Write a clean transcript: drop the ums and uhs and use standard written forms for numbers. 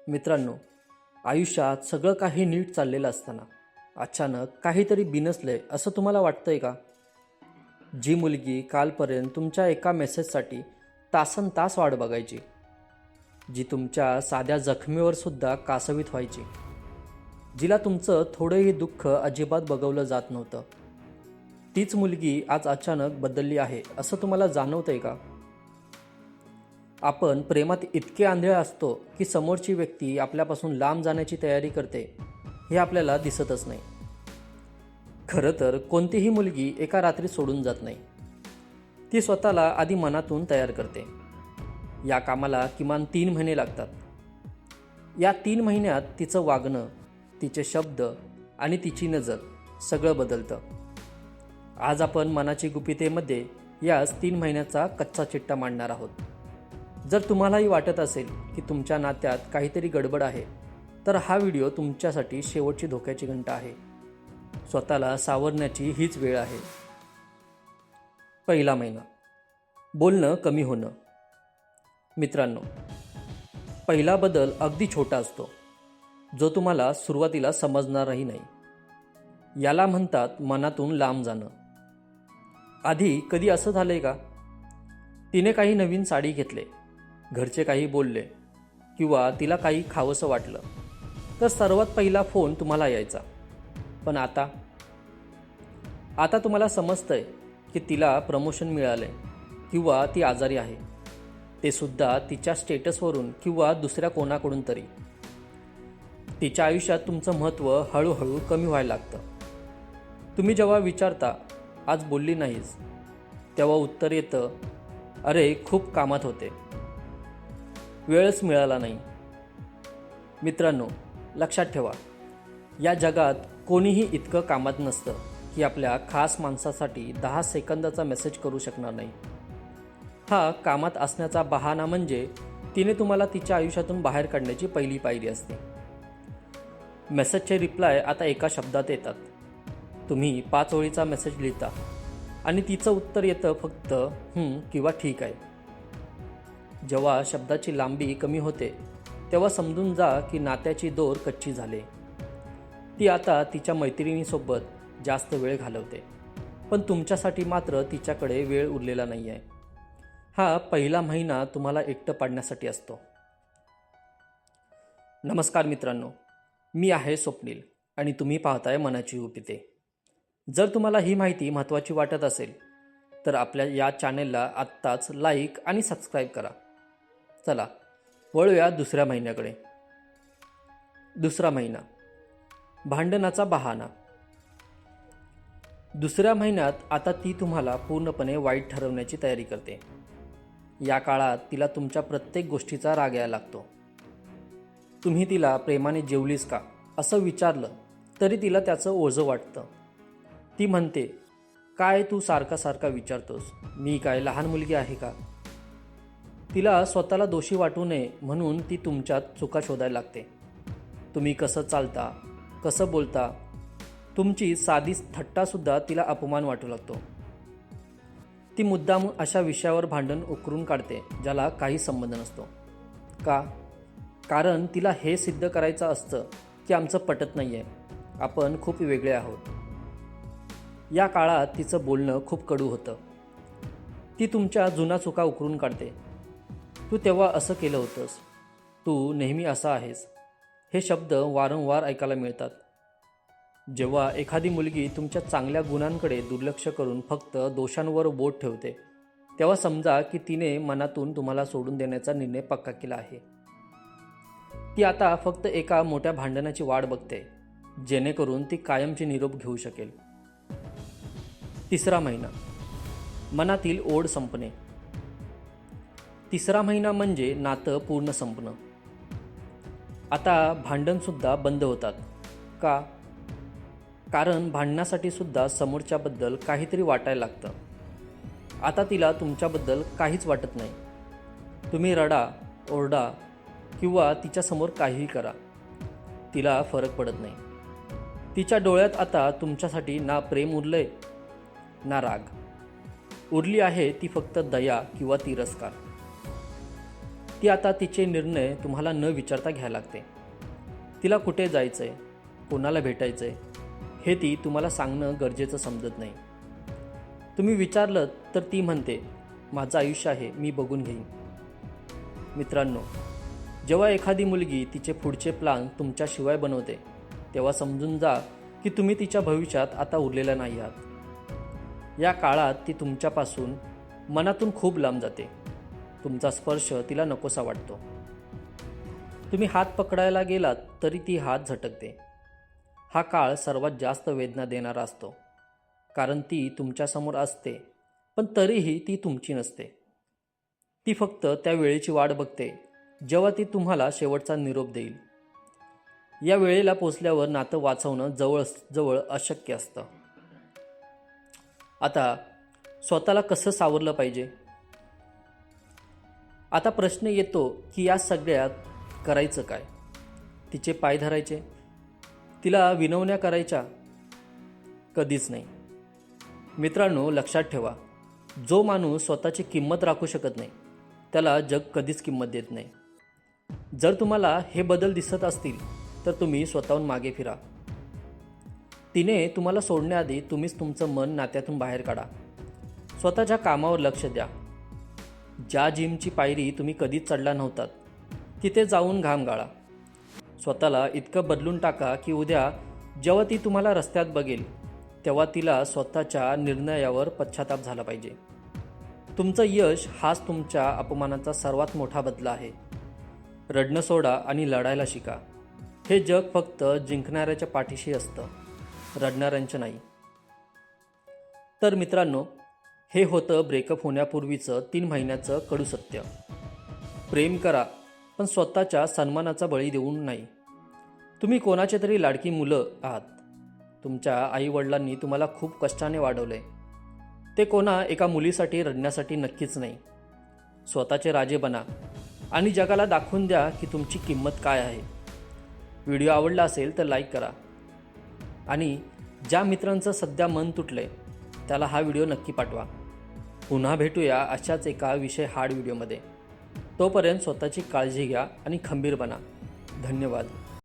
मित्रांनो, आयुष्यात सगळं काही नीट चाललेलं असताना अचानक काहीतरी बिनसलंय असं तुम्हाला वाटतंय का? जी मुलगी कालपर्यंत तुमच्या एका मेसेजसाठी तासनतास वाट बघायची, जी तुमच्या साध्या जखमीवर सुद्धा कासवीत व्हायची, जिला तुमचं थोडंही दुःख अजिबात बघवलं जात नव्हतं, तीच मुलगी आज अचानक बदलली आहे असं तुम्हाला जाणवतंय का? आपण प्रेमात इतके आंधळे असतो की समोरची व्यक्ती आपल्यापासून लांब जाण्याची तयारी करते हे आपल्याला दिसतच नाही. खरं तर कोणतीही मुलगी एका रात्री सोडून जात नाही. ती स्वतःला आधी मनातून तयार करते. या कामाला किमान 3 महिने लागतात. या 3 महिन्यात तिचं वागणं, तिचे शब्द आणि तिची नजर सगळं बदलतं. आज आपण मनाची गुपितेमध्ये याच 3 महिन्याचा कच्चा चिट्टा मांडणार आहोत. जर तुम्हालाही वाटत असेल की तुमच्या नात्यात काहीतरी गडबड आहे, तर हा व्हिडिओ तुमच्यासाठी शेवटची धोक्याची घंटा आहे. स्वतःला सावरण्याची हीच वेळ आहे. पहिला महिना. बोलणं कमी होणं. मित्रांनो, पहिला बदल अगदी छोटा असतो, जो तुम्हाला सुरुवातीला समजणारही नाही. याला म्हणतात मनातून लांब जाणं. आधी कधी असं झालंय का? तिने काही नवीन साडी घेतले, घरचे काही बोलले किंवा तिला काही खावंसं वाटलं तर सर्वात पहिला फोन तुम्हाला यायचा. पण आता तुम्हाला समजतंय की तिला प्रमोशन मिळालंय किंवा ती आजारी आहे, ते सुद्धा तिच्या स्टेटसवरून किंवा दुसऱ्या कोणाकडून तरी. तिच्या आयुष्यात तुमचं महत्त्व हळूहळू कमी व्हायला लागतं. तुम्ही जेव्हा विचारता आज बोलली नाहीस, तेव्हा उत्तर येतं, अरे खूप कामात होते, वेळच मिळाला नाही. मित्रांनो, लक्षात ठेवा, या जगात कोणीही इतकं कामात नसतं की आपल्या खास माणसासाठी 10 सेकंदाचा मेसेज करू शकणार नाही. हा कामात असण्याचा बहाणा म्हणजे तिने तुम्हाला तिच्या आयुष्यातून बाहेर काढण्याची पहिली पायरी असते. मेसेजचे रिप्लाय आता एका शब्दात येतात. तुम्ही 5 ओळीचा मेसेज लिहिता आणि तिचं उत्तर येतं फक्त किंवा ठीक आहे. जेव्हा शब्दाची लांबी कमी होते, तेव्हा समजून जा की नात्याची दोर कच्ची झाली. ती आता तिच्या मैत्रिणीसोबत जास्त वेळ घालवते, पण तुमच्यासाठी मात्र तिच्याकडे वेळ उरलेला नाही आहे. हा पहिला महिना तुम्हाला एकटं पाडण्यासाठी असतो. नमस्कार मित्रांनो, मी आहे स्वप्नील आणि तुम्ही पाहताय मनाची गुपिते. जर तुम्हाला ही माहिती महत्त्वाची वाटत असेल तर आपल्या या चॅनेलला आत्ताच लाईक आणि सबस्क्राईब करा. चला वळूया दुसऱ्या महिन्याकडे. दुसरा महिना. भांडणाचा बहाणा. दुसऱ्या महिन्यात आता ती तुम्हाला पूर्णपणे वाईट ठरवण्याची तयारी करते. या काळात तिला तुमच्या प्रत्येक गोष्टीचा राग यायला लागतो. तुम्ही तिला प्रेमाने जेवलीस का असं विचारलं तरी तिला त्याचं ओझं वाटतं. ती म्हणते, काय तू सारखा विचारतोस, मी काय लहान मुलगी आहे का? तिला स्वतःला दोषी वाटू नये म्हणून ती तुमच्यात चुका शोधायला लागते. तुम्ही कसं चालता, कसं बोलता, तुमची साधी थट्टासुद्धा तिला अपमान वाटू लागतो. ती मुद्दाम अशा विषयावर भांडण उकरून काढते ज्याला काही संबंध नसतो. का? कारण तिला हे सिद्ध करायचं असतं की आमचं पटत नाही आहे, आपण खूप वेगळे आहोत. या काळात तिचं बोलणं खूप कडू होतं. ती तुमच्या जुन्या चुका उकरून काढते. तू तेव्हा असं केलं होतंस, तू नेहमी असा आहेस, हे शब्द वारंवार ऐकायला मिळतात. जेव्हा एखादी मुलगी तुमच्या चांगल्या गुणांकडे दुर्लक्ष करून फक्त दोषांवर बोट ठेवते, तेव्हा समजा की तिने मनातून तुम्हाला सोडून देण्याचा निर्णय पक्का केला आहे. ती आता फक्त एका मोठ्या भांडणाची वाट बघते, जेणेकरून ती कायमची निरोप घेऊ शकेल. तिसरा महिना. मनातील ओढ संपणे. तिसरा महिना म्हणजे नातं पूर्ण संपणं. आता भांडणसुद्धा बंद होतात. का? कारण भांडण्यासाठी सुद्धा समोरच्याबद्दल काहीतरी वाटायला लागतं. आता तिला तुमच्याबद्दल काहीच वाटत नाही. तुम्ही रडा, ओरडा किंवा तिच्यासमोर काहीही करा, तिला फरक पडत नाही. तिच्या डोळ्यात आता तुमच्यासाठी ना प्रेम उरलंय ना राग. उरली आहे ती फक्त दया किंवा तिरस्कार. ती आता तिचे निर्णय तुम्हाला न विचारता घ्यायला लागते. तिला कुठे जायचं आहे, कोणाला भेटायचं आहे, हे ती तुम्हाला सांगणं गरजेचं समजत नाही. तुम्ही विचारलं तर ती म्हणते, माझं आयुष्य आहे, मी बघून घेईन. मित्रांनो, जेव्हा एखादी मुलगी तिचे पुढचे प्लान तुमच्याशिवाय बनवते, तेव्हा समजून जा की तुम्ही तिच्या भविष्यात आता उरलेला नाही आहात. या काळात ती तुमच्यापासून मनातून खूप लांब जाते. तुमचा स्पर्श तिला नकोसा वाटतो. तुम्ही हात पकडायला गेलात तरी ती हात झटकते. हा काळ सर्वात जास्त वेदना देणारा असतो, कारण ती तुमच्यासमोर असते, पण तरीही ती तुमची नसते. ती फक्त त्या वेळेची वाट बघते जेव्हा ती तुम्हाला शेवटचा निरोप देईल. या वेळेला पोचल्यावर नातं वाचवणं जवळ अशक्य असतं. आता स्वतःला कसं सावरलं पाहिजे? आता प्रश्न येतो की या सगळ्यात करायचं काय? तिचे पाय धरायचे? तिला विनवण्या करायच्या? कधीच नाही. मित्रांनो, लक्षात ठेवा, जो माणूस स्वतःची किंमत राखू शकत नाही त्याला जग कधीच किंमत देत नाही. जर तुम्हाला हे बदल दिसत असतील तर तुम्ही स्वतःहून मागे फिरा. तिने तुम्हाला सोडण्याआधी तुम्हीच तुमचं मन नात्यातून बाहेर काढा. स्वतःच्या कामावर लक्ष द्या. ज्या जिमची पायरी तुम्ही कधीच चढला नव्हतात तिथे जाऊन घाम गाळा. स्वतःला इतकं बदलून टाका की उद्या जेव्हा ती तुम्हाला रस्त्यात बघेल तेव्हा तिला स्वतःच्या निर्णयावर पश्चाताप झाला पाहिजे. तुमचं यश हाच तुमच्या अपमानाचा सर्वात मोठा बदला आहे. रडणं सोडा आणि लढायला शिका. हे जग फक्त जिंकणाऱ्याच्या पाठीशी असतं, रडणाऱ्यांचं नाही. तर मित्रांनो, हे होतं ब्रेकअप होण्यापूर्वीचं 3 महिन्याचं कडू सत्य. प्रेम करा, पण स्वतःच्या सन्मानाचा बळी देऊ नाही. तुम्ही कोणाचे तरी लाडकी मुलं आहात. तुमच्या आईवडिलांनी तुम्हाला खूप कष्टाने वाढवलं आहे. ते कोणा एका मुलीसाठी रडण्यासाठी नक्कीच नाही. स्वतःचे राजे बना आणि जगाला दाखवून द्या की तुमची किंमत काय आहे. व्हिडिओ आवडला असेल तर लाईक करा आणि ज्या मित्रांचं सध्या मन तुटलंय त्याला हा व्हिडिओ नक्की पाठवा. पुन्हा भेटूया अशाच एका विषय हार्ड व्हिडिओमध्ये. तोपर्यंत स्वतःची काळजी घ्या आणि खंबीर बना. धन्यवाद.